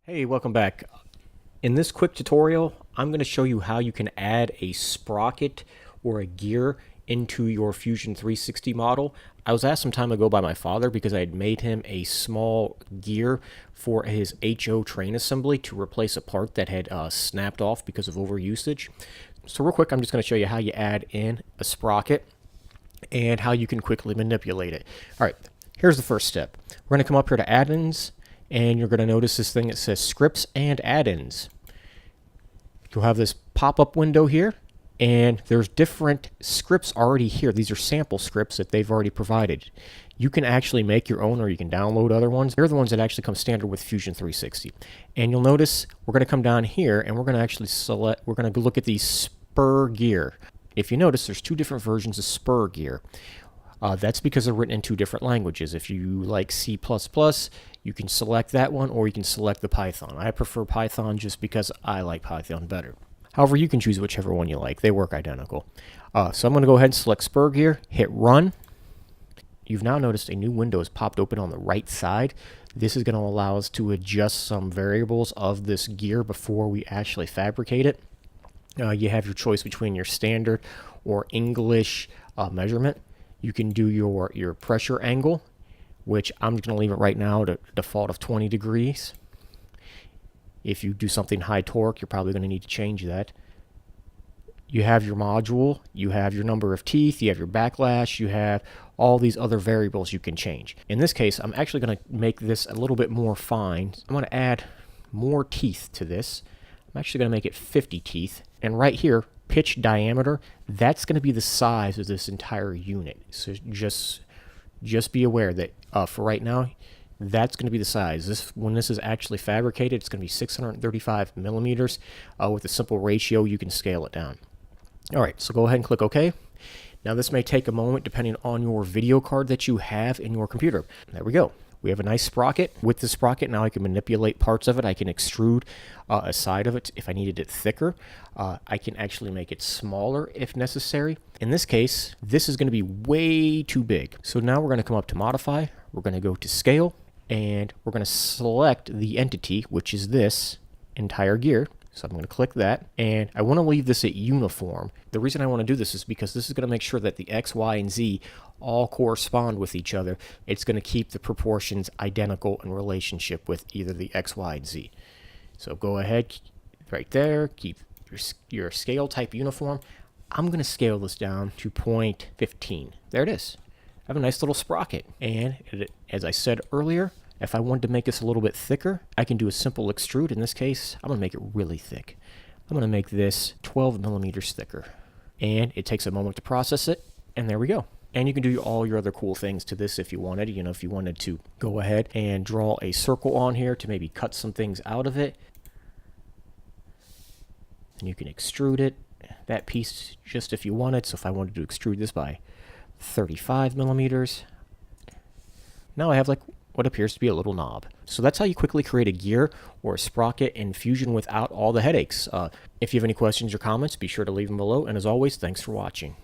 Hey, welcome back. In this quick tutorial, I'm going to show you how you can add a sprocket or a gear into your Fusion 360 model. I was asked some time ago by my father because I had made him a small gear for his HO train assembly to replace a part that had snapped off because of overusage. So real quick, I'm just going to show you how you add in a sprocket and how you can quickly manipulate it. All right, here's the first step. We're going to come up here to add-ins, and you're going to notice this thing that says scripts and add-ins. You'll have this pop-up window here, and there's different scripts already here. These are sample scripts that they've already provided. You can actually make your own, or you can download other ones. They're the ones that actually come standard with Fusion 360. And you'll notice we're going to come down here, and we're going to actually select, we're going to look at the spur gear. If you notice, there's two different versions of spur gear. That's because they're written in two different languages. If you like C++, you can select that one, or you can select the Python. I prefer Python just because I like Python better. However, you can choose whichever one you like. They work identical. So I'm going to go ahead and select spur gear, hit run. You've now noticed a new window has popped open on the right side. This is going to allow us to adjust some variables of this gear before we actually fabricate it. You have your choice between your standard or English measurement. You can do your pressure angle, which I'm just going to leave it right now to default of 20 degrees. If you do something high torque, you're probably going to need to change that. You have your module, you have your number of teeth, you have your backlash, you have all these other variables you can change. In this case, I'm actually going to make this a little bit more fine. I'm going to add more teeth to this. I'm actually going to make it 50 teeth. And right here, pitch diameter, that's going to be the size of this entire unit. So just be aware that for right now, that's going to be the size. When this is actually fabricated, it's going to be 635 millimeters. With a simple ratio, you can scale it down. All right, so go ahead and click OK. Now this may take a moment depending on your video card that you have in your computer. There we go. We have a nice sprocket. With the sprocket, now I can manipulate parts of it. I can extrude a side of it if I needed it thicker. I can actually make it smaller if necessary. In this case, this is going to be way too big. So now we're going to come up to Modify. We're going to go to Scale, and we're going to select the entity, which is this entire gear. So I'm going to click that, and I want to leave this at uniform. The reason I want to do this is because this is going to make sure that the X, Y, and Z all correspond with each other. It's going to keep the proportions identical in relationship with either the X, Y, and Z. So go ahead, right there, keep your scale type uniform. I'm going to scale this down to 0.15. There it is. I have a nice little sprocket. And as I said earlier, if I wanted to make this a little bit thicker, I can do a simple extrude. In this case, I'm going to make it really thick. I'm going to make this 12 millimeters thicker. And it takes a moment to process it, and there we go. And you can do all your other cool things to this if you wanted. You know, if you wanted to go ahead and draw a circle on here to maybe cut some things out of it. And you can extrude it, that piece just if you wanted. So if I wanted to extrude this by 35 millimeters, now I have like what appears to be a little knob. So that's how you quickly create a gear or a sprocket in Fusion without all the headaches. If you have any questions or comments, be sure to leave them below. And as always, thanks for watching.